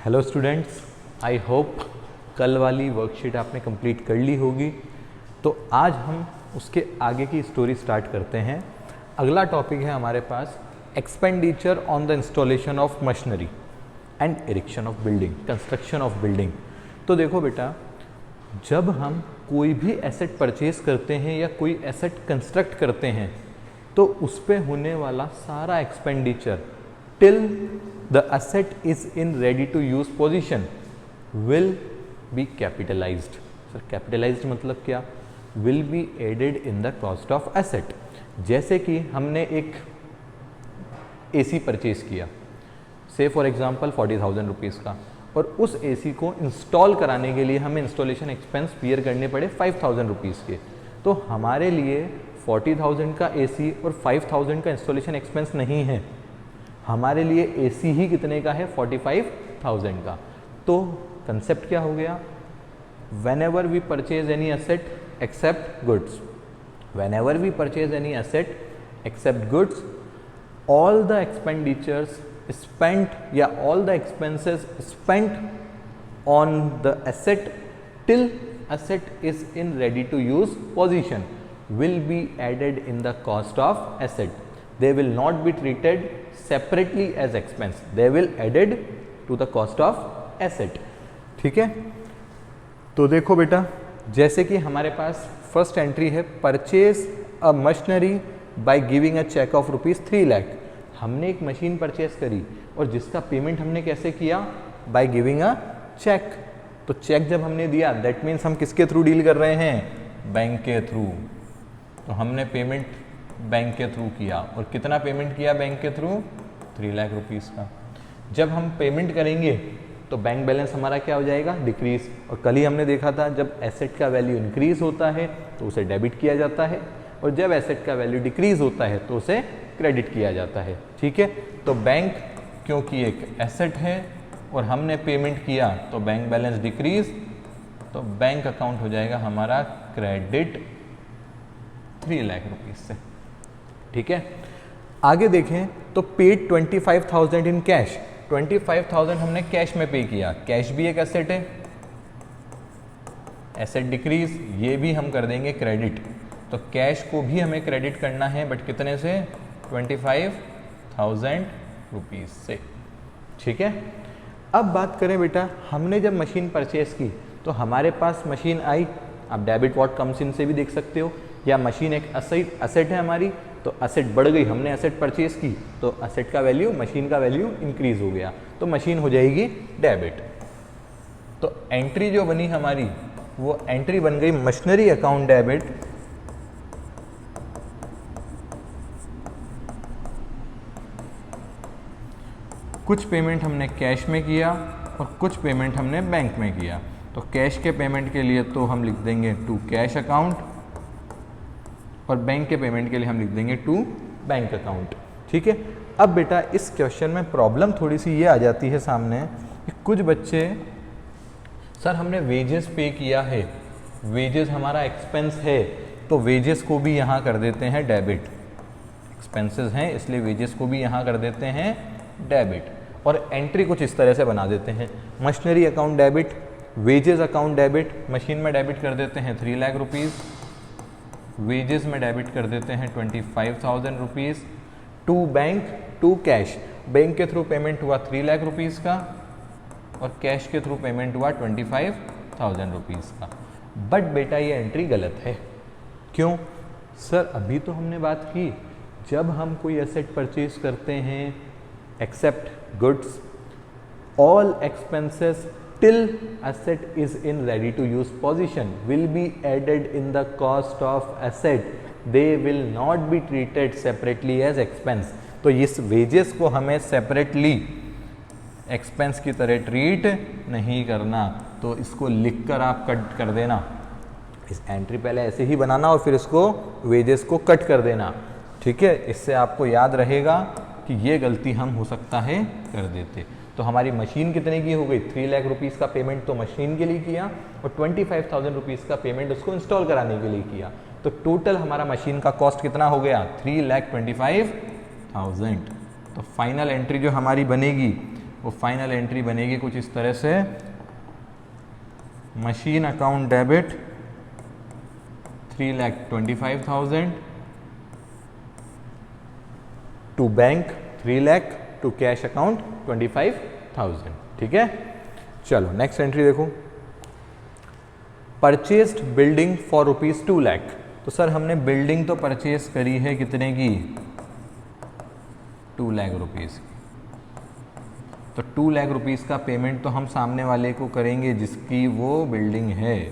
Hello students, I hope कल वाली worksheet आपने कंप्लीट कर ली होगी। तो आज हम उसके आगे की स्टोरी स्टार्ट करते हैं। अगला टॉपिक है हमारे पास expenditure on the installation of machinery and erection of building, construction of building. तो देखो बेटा, जब हम कोई भी एसेट परचेज करते हैं या कोई एसेट कंस्ट्रक्ट करते हैं तो उस पर होने वाला सारा expenditure till the asset is in ready to use position will be capitalized. Sir, capitalized मतलब क्या? Will be added in the cost of asset. जैसे कि हमने एक AC परचेज किया, से फॉर एग्जांपल 40,000 रुपीज़ का, और उस AC को इंस्टॉल कराने के लिए हमें इंस्टॉलेशन एक्सपेंस बियर करने पड़े 5,000 रुपीज़ के। तो हमारे लिए 40,000 का AC और 5,000 का इंस्टॉलेशन एक्सपेंस नहीं है, हमारे लिए AC ही कितने का है? 45,000 का। तो कंसेप्ट क्या हो गया? whenever we purchase any asset except goods, whenever we purchase any asset except goods, all the expenditures spent या all the expenses spent on the asset till asset is in ready to use position will be added in the cost of asset. They will not be treated separately as expense, they will added to the cost of asset. ठीक है, तो देखो बेटा, जैसे कि हमारे पास first entry है purchase a machinery by giving a cheque of ₹3 lakh. हमने एक मशीन परचेज करी और जिसका पेमेंट हमने कैसे किया? By giving a cheque. तो चेक जब हमने दिया, दैट मीन्स हम किसके थ्रू डील कर रहे हैं? बैंक के थ्रू। तो हमने पेमेंट बैंक के थ्रू किया, और कितना पेमेंट किया बैंक के थ्रू? 3 लाख रुपीज़ का। जब हम पेमेंट करेंगे तो बैंक बैलेंस हमारा क्या हो जाएगा? डिक्रीज। और कल ही हमने देखा था, जब एसेट का वैल्यू इंक्रीज होता है तो उसे डेबिट किया जाता है, और जब एसेट का वैल्यू डिक्रीज होता है तो उसे क्रेडिट किया जाता है। ठीक है, तो बैंक क्योंकि एक एसेट है और हमने पेमेंट किया तो बैंक बैलेंस डिक्रीज, तो बैंक अकाउंट हो जाएगा हमारा क्रेडिट 3 लाख रुपीज़ से। ठीक है, आगे देखें तो पेड 25,000 इन कैश। 25,000 हमने कैश में पे किया। कैश भी एक एसेट है, एसेट डिक्रीज, ये भी हम कर देंगे क्रेडिट। तो कैश को भी हमें क्रेडिट करना है, बट कितने से? 25,000 रुपीज़ से। ठीक है, अब बात करें बेटा, हमने जब मशीन परचेज की तो हमारे पास मशीन आई, आप डेबिट व्हाट कम्स इन से भी देख सकते हो, या मशीन एक असेट है हमारी, तो असेट बढ़ गई, हमने असेट परचेज की तो असेट का वैल्यू, मशीन का वैल्यू इंक्रीज हो गया, तो मशीन हो जाएगी डेबिट। तो एंट्री जो बनी हमारी, वो एंट्री बन गई मशीनरी अकाउंट डेबिट, कुछ पेमेंट हमने कैश में किया और कुछ पेमेंट हमने बैंक में किया। तो कैश के पेमेंट के लिए तो हम लिख देंगे टू कैश अकाउंट, और बैंक के पेमेंट के लिए हम लिख देंगे टू बैंक अकाउंट। ठीक है, अब बेटा इस क्वेश्चन में प्रॉब्लम थोड़ी सी ये आ जाती है सामने कि कुछ बच्चे, सर हमने वेजेस पे किया है, वेजेस हमारा एक्सपेंस है, तो वेजेस को भी यहाँ कर देते हैं डेबिट। एक्सपेंसेस हैं इसलिए वेजेस को भी यहाँ कर देते हैं डेबिट, और एंट्री कुछ इस तरह से बना देते हैं, machinery account debit, wages account debit. Machine में डेबिट कर देते हैं 3 लाख रुपीज़, वेजेस में डेबिट कर देते हैं 25,000 rupees, to bank to cash. Bank के थ्रू पेमेंट हुआ 3 लाख रुपीज़ का, और कैश के थ्रू पेमेंट हुआ 25,000 रुपीज़ का। बट बेटा ये एंट्री गलत है। क्यों? सर अभी तो हमने बात की, जब हम कोई एसेट परचेज करते हैं except goods, all expenses till asset is in ready to use position will be added in the cost of asset, they will not be treated separately as expense। तो इस वेजेस को हमें separately expense की तरह treat नहीं करना, तो इसको लिखकर आप कट कर देना। इस एंट्री पहले ऐसे ही बनाना और फिर इसको वेजेस को कट कर देना। ठीक है, इससे आपको याद रहेगा कि ये गलती हम हो सकता है कर देते। तो हमारी मशीन कितने की हो गई? 3 लाख रुपीज़ का पेमेंट तो मशीन के लिए किया, और 25,000 रुपीज़ का पेमेंट उसको इंस्टॉल कराने के लिए किया। तो टोटल हमारा मशीन का कॉस्ट कितना हो गया? 3,25,000। तो फाइनल एंट्री जो हमारी बनेगी वो फाइनल एंट्री बनेगी कुछ इस तरह से, machine account debit 3,25,000 to bank 3 lakh to cash account 25,000। ठीक है, चलो नेक्स्ट एंट्री देखो, purchased building for rupees 2 lakh. तो सर हमने बिल्डिंग तो परचेज करी है कितने की, 2 लाख रुपीज़। तो 2 लाख रुपीज़ का पेमेंट तो हम सामने वाले को करेंगे जिसकी वो बिल्डिंग है।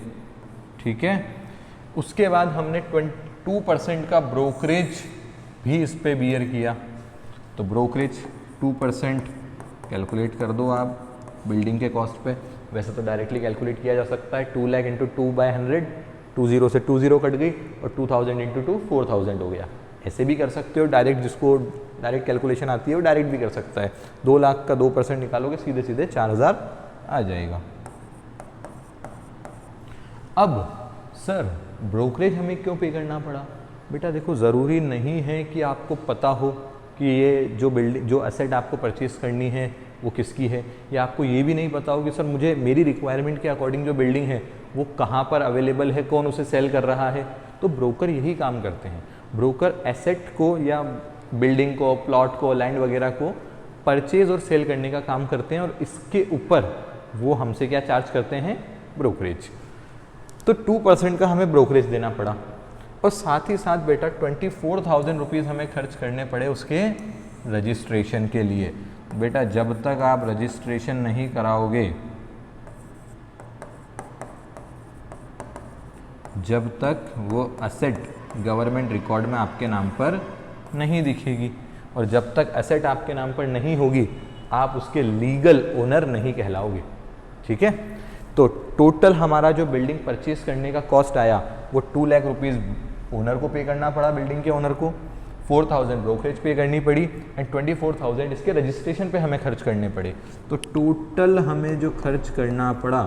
ठीक है, उसके बाद हमने 2% का ब्रोकरेज भी इस पे बियर किया। तो ब्रोकरेज 2% कैलकुलेट कर दो आप बिल्डिंग के कॉस्ट पे। वैसे तो डायरेक्टली कैलकुलेट किया जा सकता है, 2 लाख इंटू 2/100, 20 से 20 कट गई और 2000 इंटू 2 4000 हो गया। ऐसे भी कर सकते हो डायरेक्ट, जिसको डायरेक्ट कैलकुलेशन आती है वो डायरेक्ट भी कर सकता है। 2 लाख का 2% निकालोगे सीधे सीधे 4000 आ जाएगा। अब सर ब्रोकरेज हमें क्यों पे करना पड़ा? बेटा देखो, ज़रूरी नहीं है कि आपको पता हो कि ये जो बिल्डिंग, जो एसेट आपको परचेज करनी है वो किसकी है, या आपको ये भी नहीं पता हो कि सर मुझे मेरी रिक्वायरमेंट के अकॉर्डिंग जो बिल्डिंग है वो कहाँ पर अवेलेबल है, कौन उसे सेल कर रहा है। तो ब्रोकर यही काम करते हैं। ब्रोकर एसेट को या बिल्डिंग को, प्लॉट को, लैंड वगैरह को परचेज और सेल करने का काम करते हैं, और इसके ऊपर वो हमसे क्या चार्ज करते हैं, ब्रोकरेज। तो 2% का हमें ब्रोकरेज देना पड़ा, और साथ ही साथ बेटा 24,000 रुपीज़ हमें खर्च करने पड़े उसके रजिस्ट्रेशन के लिए। बेटा जब तक आप रजिस्ट्रेशन नहीं कराओगे, जब तक वो एसेट गवर्नमेंट रिकॉर्ड में आपके नाम पर नहीं दिखेगी, और जब तक एसेट आपके नाम पर नहीं होगी आप उसके लीगल ओनर नहीं कहलाओगे। ठीक है, तो टोटल हमारा जो बिल्डिंग परचेज करने का कॉस्ट आया वो 2 लाख रुपीज़ ओनर को पे करना पड़ा, बिल्डिंग के ओनर को, 4,000 ब्रोकरेज पे करनी पड़ी, एंड 24,000 इसके रजिस्ट्रेशन पे हमें खर्च करने पड़े। तो टोटल हमें जो खर्च करना पड़ा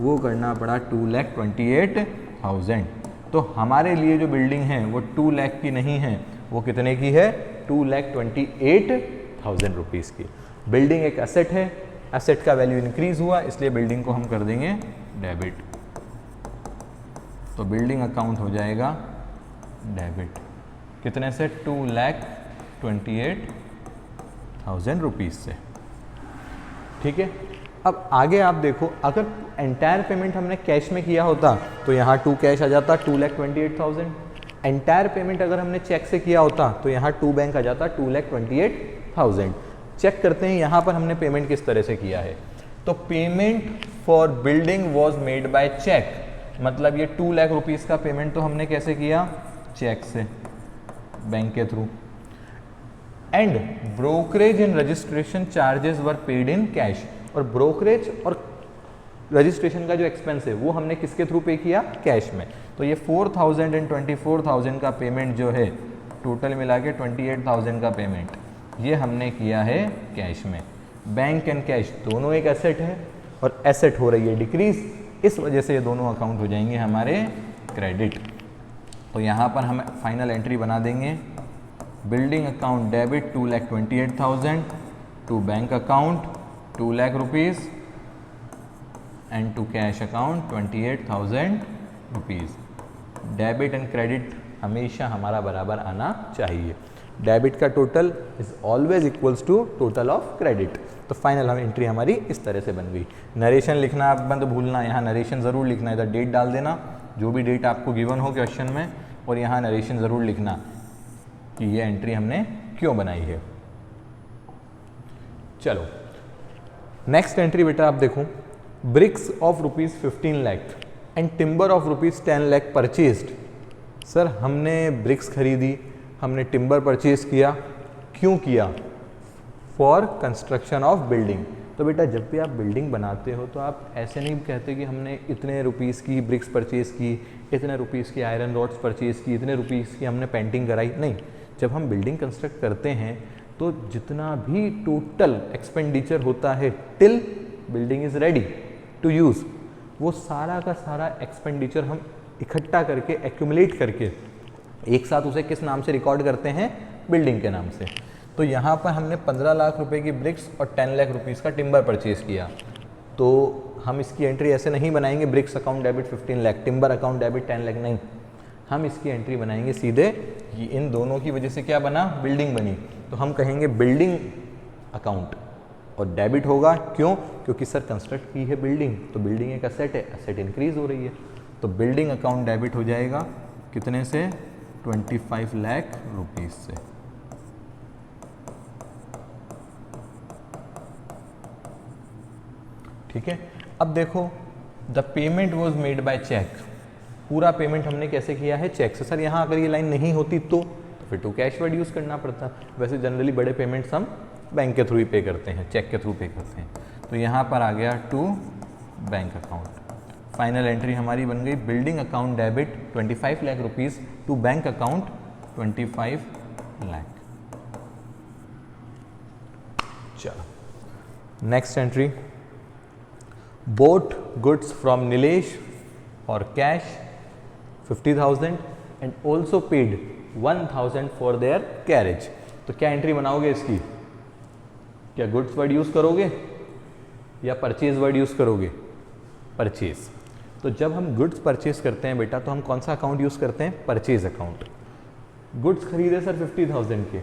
वो करना पड़ा 2,28,000। तो हमारे लिए जो बिल्डिंग है वो 2 लाख की नहीं है, वो कितने की है, 2,28,000 रुपीज़ की। बिल्डिंग एक एसेट है, एसेट का वैल्यू इंक्रीज हुआ, इसलिए बिल्डिंग को हम कर देंगे डेबिट। तो बिल्डिंग अकाउंट हो जाएगा डेबिट, कितने से, 2,28,000 रुपीज़ से। ठीक है, अब आगे आप देखो, अगर एंटायर पेमेंट हमने कैश में किया होता तो यहाँ 2 कैश आ जाता, 2,28,000। एंटायर पेमेंट अगर हमने चेक से किया होता तो यहाँ 2 बैंक आ जाता, 2,28,000। चेक करते हैं यहाँ पर हमने पेमेंट किस तरह से किया है। तो payment for building was made by cheque, मतलब ये 2 लाख रुपीज़ का पेमेंट तो हमने कैसे किया, चेक से, बैंक के through. And brokerage and registration charges were paid in cash, और ब्रोकरेज और रजिस्ट्रेशन का जो एक्सपेंस है वो हमने किसके थ्रू पे किया, कैश में। तो ये 4,000 एंड 24,000 का पेमेंट जो है, टोटल मिला के 28,000 का पेमेंट, ये हमने किया है कैश में। बैंक एंड कैश दोनों एक एसेट है, और एसेट हो रही है डिक्रीज, इस वजह से ये दोनों अकाउंट हो जाएंगे हमारे क्रेडिट। तो यहाँ पर हम फाइनल एंट्री बना देंगे, building account debit 2,28,000 to bank account 2 lakh rupees and to cash account 28,000 rupees. Debit and credit हमेशा हमारा बराबर आना चाहिए। डेबिट का total is always equals to total of credit. तो फाइनल हम एंट्री हमारी इस तरह से बन गई। नरेशन लिखना आप बंद भूलना, यहाँ नरेशन ज़रूर लिखना, इधर डेट डाल देना, जो भी डेट आपको गिवन हो क्वेश्चन में, और यहाँ नरेशन ज़रूर लिखना कि ये एंट्री हमने क्यों बनाई है। चलो नेक्स्ट एंट्री बेटा आप देखो, bricks of rupees 15 lakh and timber of rupees 10 lakh purchased. Sir हमने ब्रिक्स खरीदी, हमने टिम्बर परचेज किया, क्यों किया, फॉर कंस्ट्रक्शन ऑफ बिल्डिंग। तो बेटा जब भी आप बिल्डिंग बनाते हो तो आप ऐसे नहीं कहते कि हमने इतने रुपीज़ की ब्रिक्स परचेज़ की, इतने रुपीज़ की आयरन रॉड्स परचेज़ की, इतने रुपीज़ की हमने पेंटिंग कराई, नहीं। जब हम बिल्डिंग कंस्ट्रक्ट करते हैं तो जितना भी टोटल एक्सपेंडिचर होता है till building is ready to use, वो सारा का सारा एक्सपेंडिचर हम इकट्ठा करके, एक्यूमुलेट करके एक साथ उसे किस नाम से रिकॉर्ड करते हैं, बिल्डिंग के नाम से। तो तो यहाँ पर हमने 15 लाख रुपए की ब्रिक्स और 10 लाख रुपीज़ का टिम्बर परचेज़ किया। तो हम इसकी एंट्री ऐसे नहीं बनाएंगे bricks account debit 15 lakh, timber account debit 10 lakh, नहीं। हम इसकी एंट्री बनाएंगे सीधे, ये इन दोनों की वजह से क्या बना, बिल्डिंग बनी, तो हम कहेंगे बिल्डिंग अकाउंट और डेबिट होगा। क्यों? क्योंकि सर कंस्ट्रक्ट की है बिल्डिंग, तो बिल्डिंग एक असेट है, असेट इंक्रीज हो रही है, तो बिल्डिंग अकाउंट डेबिट हो जाएगा कितने से, 25 लाख रुपीज़ से। ठीक है। अब देखो the payment was made by cheque, पूरा पेमेंट हमने कैसे किया है, चेक से। सर यहाँ अगर ये लाइन नहीं होती तो फिर टू कैश वर्ड यूज़ करना पड़ता। वैसे जनरली बड़े पेमेंट्स हम बैंक के थ्रू ही पे करते हैं, चेक के थ्रू पे करते हैं। तो यहाँ पर आ गया to bank account. Final entry हमारी बन गई building account debit 25 lakh rupees to bank account 25 lakh. चलो next entry, bought goods from Nilesh for cash 50,000 and also paid 1,000 for their carriage। तो क्या एंट्री बनाओगे इसकी, क्या गुड्स वर्ड यूज़ करोगे या परचेज वर्ड यूज़ करोगे, परचेज। तो जब हम गुड्स परचेज करते हैं बेटा तो हम कौन सा अकाउंट यूज़ करते हैं, परचेज अकाउंट। गुड्स खरीदे सर 50,000 के,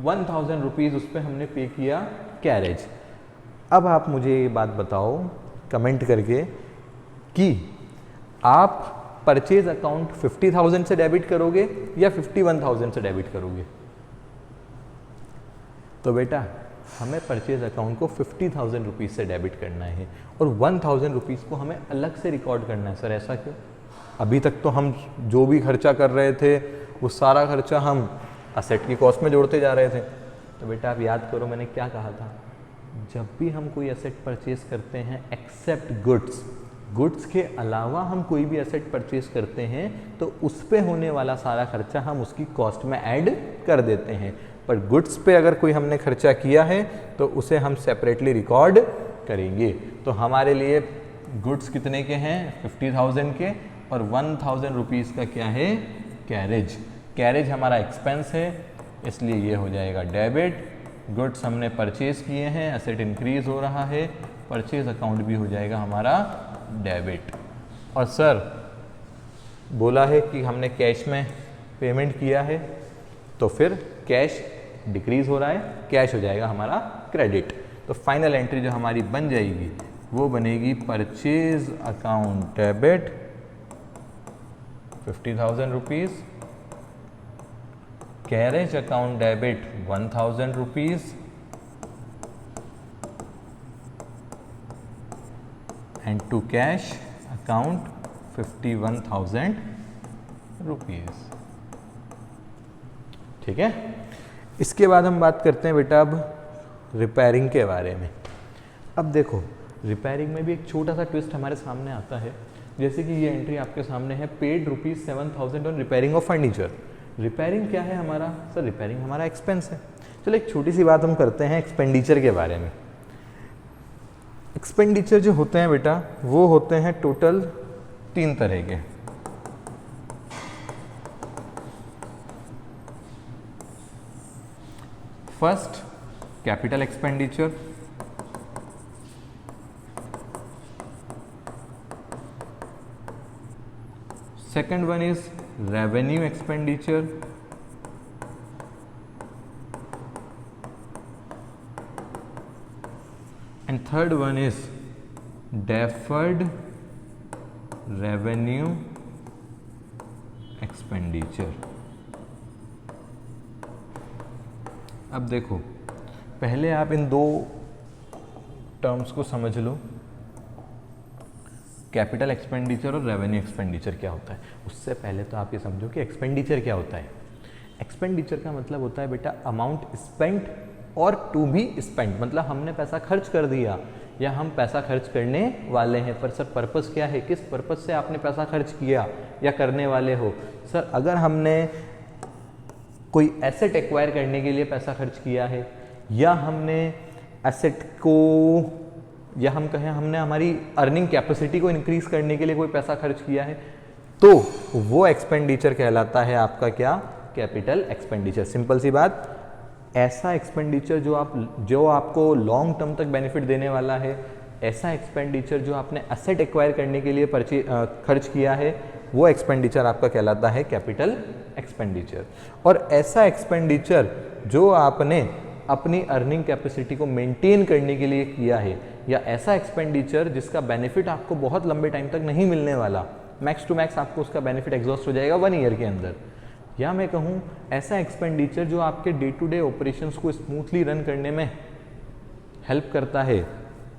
1,000 रुपीज़ उस पर हमने पे किया कैरेज। अब आप मुझे ये बात बताओ कमेंट करके कि आप परचेज अकाउंट 50,000 से डेबिट करोगे या 51,000 से डेबिट करोगे। तो बेटा हमें परचेज अकाउंट को 50,000 रुपीज़ से डेबिट करना है और 1,000 रुपीज़ को हमें अलग से रिकॉर्ड करना है। सर ऐसा क्यों? अभी तक तो हम जो भी खर्चा कर रहे थे वो सारा खर्चा हम असेट की कॉस्ट में जोड़ते जा रहे थे। तो बेटा आप याद करो मैंने क्या कहा था, जब भी हम कोई एसेट परचेज करते हैं एक्सेप्ट गुड्स, गुड्स के अलावा हम कोई भी एसेट परचेज करते हैं तो उस पे होने वाला सारा खर्चा हम उसकी कॉस्ट में ऐड कर देते हैं। पर गुड्स पे अगर कोई हमने खर्चा किया है तो उसे हम सेपरेटली रिकॉर्ड करेंगे। तो हमारे लिए गुड्स कितने के हैं, 50,000 के, और 1,000 रुपीज़ का क्या है, कैरेज। कैरेज हमारा एक्सपेंस है इसलिए ये हो जाएगा डेबिट। गुड्स हमने परचेज किए हैं, एसेट इंक्रीज हो रहा है, परचेज अकाउंट भी हो जाएगा हमारा डेबिट। और सर बोला है कि हमने कैश में पेमेंट किया है तो फिर कैश डिक्रीज हो रहा है, कैश हो जाएगा हमारा क्रेडिट। तो फाइनल एंट्री जो हमारी बन जाएगी वो बनेगी purchase account debit 50,000 rupees, carriage account debit 1,000 rupees and to cash account 51,000 rupees. ठीक है। इसके बाद हम बात करते हैं बेटा अब रिपेयरिंग के बारे में। अब देखो रिपेयरिंग में भी एक छोटा सा ट्विस्ट हमारे सामने आता है। जैसे कि ये एंट्री आपके सामने है, paid ₹7,000 on repairing of furniture. Repairing क्या है हमारा, सर रिपेयरिंग हमारा एक्सपेंस है। चलो एक छोटी सी बात हम करते हैं एक्सपेंडिचर के बारे में। एक्सपेंडिचर जो होते हैं बेटा वो होते हैं टोटल 3 तरह के। First capital expenditure, second one is revenue expenditure, and third one is deferred revenue expenditure। अब देखो पहले आप इन 2 टर्म्स को समझ लो, कैपिटल एक्सपेंडिचर और रेवेन्यू एक्सपेंडिचर क्या होता है। उससे पहले तो आप ये समझो कि एक्सपेंडिचर क्या होता है। एक्सपेंडिचर का मतलब होता है बेटा अमाउंट स्पेंट और टू बी स्पेंट, मतलब हमने पैसा खर्च कर दिया या हम पैसा खर्च करने वाले हैं। पर सर पर्पस क्या है, किस पर्पस से आपने पैसा खर्च किया या करने वाले हो। सर अगर हमने कोई एसेट एक्वायर करने के लिए पैसा खर्च किया है या हमने एसेट को, या हम कहें हमने हमारी अर्निंग कैपेसिटी को इंक्रीज करने के लिए कोई पैसा खर्च किया है, तो वो एक्सपेंडिचर कहलाता है आपका क्या, कैपिटल एक्सपेंडिचर। सिंपल सी बात, ऐसा एक्सपेंडिचर जो आपको लॉन्ग टर्म तक बेनिफिट देने वाला है, ऐसा एक्सपेंडिचर जो आपने असेट एक्वायर करने के लिए खर्च किया है, वो एक्सपेंडिचर आपका कहलाता है कैपिटल एक्सपेंडिचर। और ऐसा एक्सपेंडिचर जो आपने अपनी अर्निंग कैपेसिटी को मेंटेन करने के लिए किया है, या ऐसा एक्सपेंडिचर जिसका बेनिफिट आपको बहुत लंबे टाइम तक नहीं मिलने वाला, मैक्स टू मैक्स आपको उसका बेनिफिट एग्जॉस्ट हो जाएगा 1 ईयर के अंदर, या मैं कहूँ ऐसा एक्सपेंडिचर जो आपके डे टू डे ऑपरेशंस को स्मूथली रन करने में हेल्प करता है,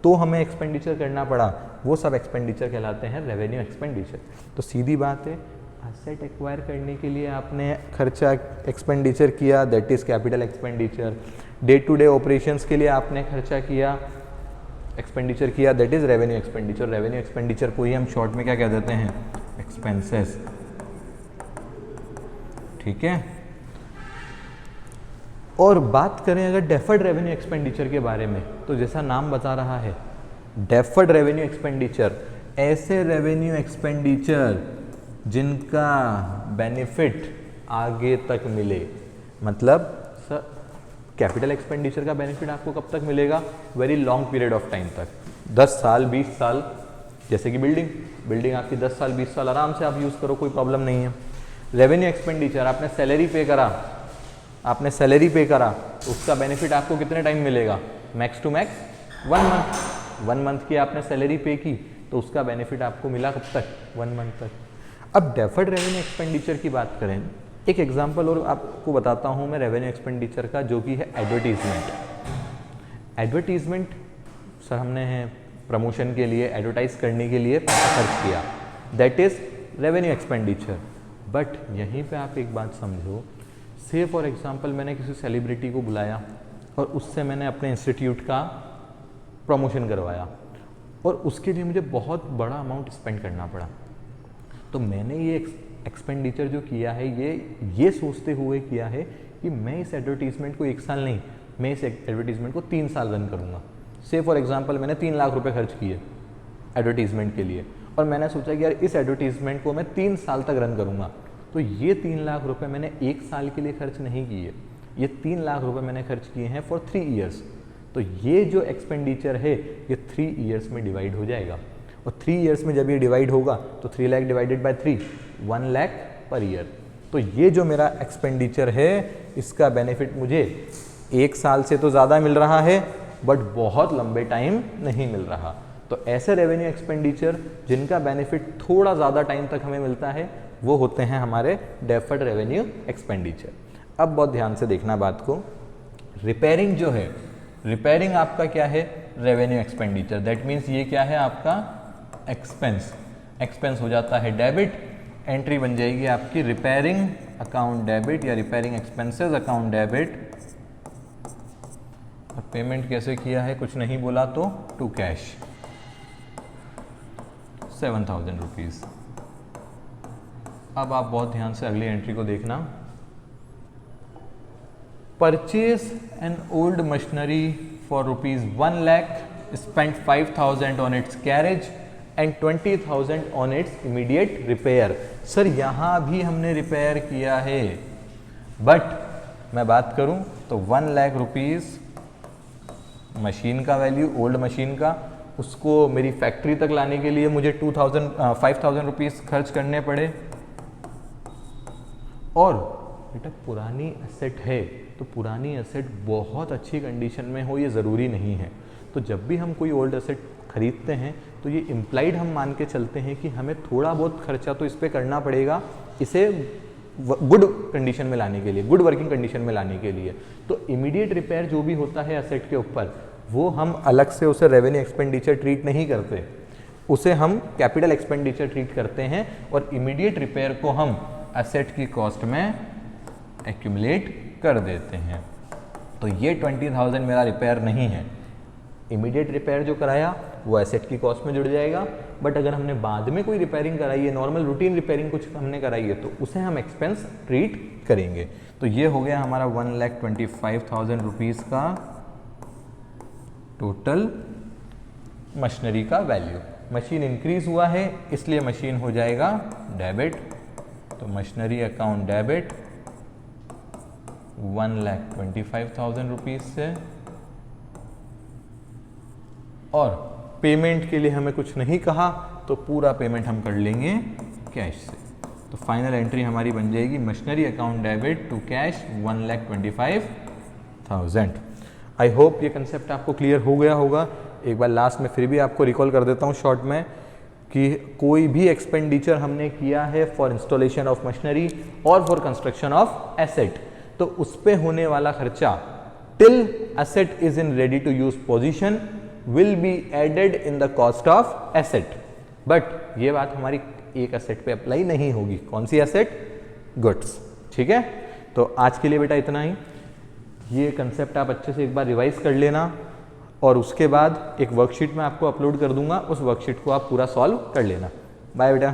तो हमें एक्सपेंडिचर करना पड़ा, वो सब एक्सपेंडिचर कहलाते हैं रेवेन्यू एक्सपेंडिचर। तो सीधी बात है, एसेट एक्वायर करने के लिए आपने खर्चा एक्सपेंडिचर किया, that is capital expenditure. Day to day operations के लिए आपने खर्चा किया, एक्सपेंडिचर किया, that is revenue expenditure. Revenue expenditure को ही हम शॉर्ट में क्या कह देते हैं, एक्सपेंसेस। ठीक है। और बात करें अगर डेफर्ड रेवेन्यू एक्सपेंडिचर के बारे में, तो जैसा नाम बता रहा है, डेफर्ड रेवेन्यू एक्सपेंडिचर ऐसे रेवेन्यू एक्सपेंडिचर जिनका बेनिफिट आगे तक मिले। मतलब सर कैपिटल एक्सपेंडिचर का बेनिफिट आपको कब तक मिलेगा, very long period of time तक, 10 साल 20 साल। जैसे कि बिल्डिंग आपकी 10 साल 20 साल आराम से आप यूज़ करो, कोई प्रॉब्लम नहीं है। रेवेन्यू एक्सपेंडिचर आपने सैलरी पे करा, उसका बेनिफिट आपको कितने टाइम मिलेगा, max to max 1 month. 1 month की आपने सैलरी पे की तो उसका बेनिफिट आपको मिला कब तक, 1 मंथ तक। अब डेफर्ड रेवेन्यू एक्सपेंडिचर की बात करें, एक एग्जांपल और आपको बताता हूं मैं रेवेन्यू एक्सपेंडिचर का, जो कि है एडवर्टीजमेंट। एडवर्टीजमेंट सर हमने प्रमोशन के लिए, एडवर्टाइज करने के लिए पैसा खर्च किया, that is revenue expenditure. But यहीं पे आप एक बात समझो, से फॉर एग्जांपल मैंने किसी सेलिब्रिटी को बुलाया और उससे मैंने अपने इंस्टीट्यूट का प्रमोशन करवाया और उसके लिए मुझे बहुत बड़ा अमाउंट स्पेंड करना पड़ा। तो मैंने ये एक्सपेंडिचर जो किया है ये सोचते हुए किया है कि मैं इस एडवर्टीजमेंट को 1 साल नहीं, मैं इस एडवर्टीजमेंट को 3 साल रन करूँगा। से फॉर एग्जांपल मैंने 3 लाख रुपए खर्च किए एडवर्टीजमेंट के लिए और मैंने सोचा कि यार इस एडवर्टीजमेंट को मैं 3 साल तक रन करूँगा। तो ये 3 लाख रुपए मैंने 1 साल के लिए खर्च नहीं किए, ये 3 लाख रुपए मैंने खर्च किए हैं फॉर 3 ईयर्स। तो ये जो एक्सपेंडिचर है ये 3 ईयर्स में डिवाइड हो जाएगा और 3 ईयर्स में जब ये डिवाइड होगा तो 3 lakh divided by 3, 1 lakh per year. तो ये जो मेरा एक्सपेंडिचर है इसका बेनिफिट मुझे 1 साल से तो ज़्यादा मिल रहा है बट बहुत लंबे टाइम नहीं मिल रहा। तो ऐसे रेवेन्यू एक्सपेंडिचर जिनका बेनिफिट थोड़ा ज़्यादा टाइम तक हमें मिलता है वो होते हैं हमारे डेफर्ड रेवेन्यू एक्सपेंडिचर। अब बहुत ध्यान से देखना बात को, रिपेयरिंग जो है, रिपेयरिंग आपका क्या है, रेवेन्यू एक्सपेंडिचर। दैट मीन्स ये क्या है आपका एक्सपेंस, एक्सपेंस हो जाता है डेबिट, एंट्री बन जाएगी आपकी रिपेयरिंग अकाउंट डेबिट या रिपेयरिंग एक्सपेंसेस अकाउंट डेबिट। और पेमेंट कैसे किया है, कुछ नहीं बोला तो टू कैश 7,000 रुपीज़। अब आप बहुत ध्यान से अगली एंट्री को देखना, purchase an old machinery for ₹1 lakh, spend 5,000 on it's carriage and 20,000 on it's immediate repair. Sir यहाँ भी हमने रिपेयर किया है बट मैं बात करूँ तो 1 लाख रुपीज़ मशीन का वैल्यू, ओल्ड मशीन का, उसको मेरी फैक्ट्री तक लाने के लिए मुझे 5,000 रुपीज़ खर्च करने पड़े। और बेटा पुरानी एसेट है तो पुरानी एसेट बहुत अच्छी कंडीशन में हो ये ज़रूरी नहीं है। तो जब भी हम कोई ओल्ड एसेट खरीदते हैं तो ये इम्प्लाइड हम मान के चलते हैं कि हमें थोड़ा बहुत खर्चा तो इस पर करना पड़ेगा इसे गुड कंडीशन में लाने के लिए, गुड वर्किंग कंडीशन में लाने के लिए। तो इमीडिएट रिपेयर जो भी होता है एसेट के ऊपर वो हम अलग से उसे रेवेन्यू एक्सपेंडिचर ट्रीट नहीं करते, उसे हम कैपिटल एक्सपेंडिचर ट्रीट करते हैं और इमीडिएट रिपेयर को हम एसेट की कॉस्ट में एक्यूमुलेट कर देते हैं। तो ये 20,000 मेरा रिपेयर नहीं है, इमीडिएट रिपेयर जो कराया वो एसेट की कॉस्ट में जुड़ जाएगा। बट अगर हमने बाद में कोई रिपेयरिंग कराई है, नॉर्मल रूटीन रिपेयरिंग कुछ हमने कराई है तो उसे हम एक्सपेंस ट्रीट करेंगे। तो ये हो गया हमारा 1,25,000 रुपीज़ का टोटल मशीनरी का वैल्यू। मशीन इंक्रीज हुआ है इसलिए मशीन हो जाएगा डेबिट, तो मशीनरी अकाउंट डेबिट 1,25,000 रुपीज़ से, और पेमेंट के लिए हमें कुछ नहीं कहा तो पूरा पेमेंट हम कर लेंगे कैश से। तो फाइनल एंट्री हमारी बन जाएगी machinery account debit to cash 1,25,000। I hope ये कंसेप्ट आपको क्लियर हो गया होगा। एक बार लास्ट में फिर भी आपको रिकॉल कर देता हूँ शॉर्ट में कि कोई भी एक्सपेंडिचर हमने किया है फॉर इंस्टॉलेशन ऑफ मशीनरी और फॉर कंस्ट्रक्शन ऑफ एसेट, तो उस पे होने वाला खर्चा till asset is in ready to use position will be added in the cost of asset. But ये बात हमारी एक एसेट पे अप्लाई नहीं होगी। कौन सी एसेट? गुड्स। ठीक है, तो आज के लिए बेटा इतना ही। ये कंसेप्ट आप अच्छे से एक बार रिवाइज कर लेना, और उसके बाद एक वर्कशीट मैं आपको अपलोड कर दूंगा, उस वर्कशीट को आप पूरा सॉल्व कर लेना। बाय बेटा।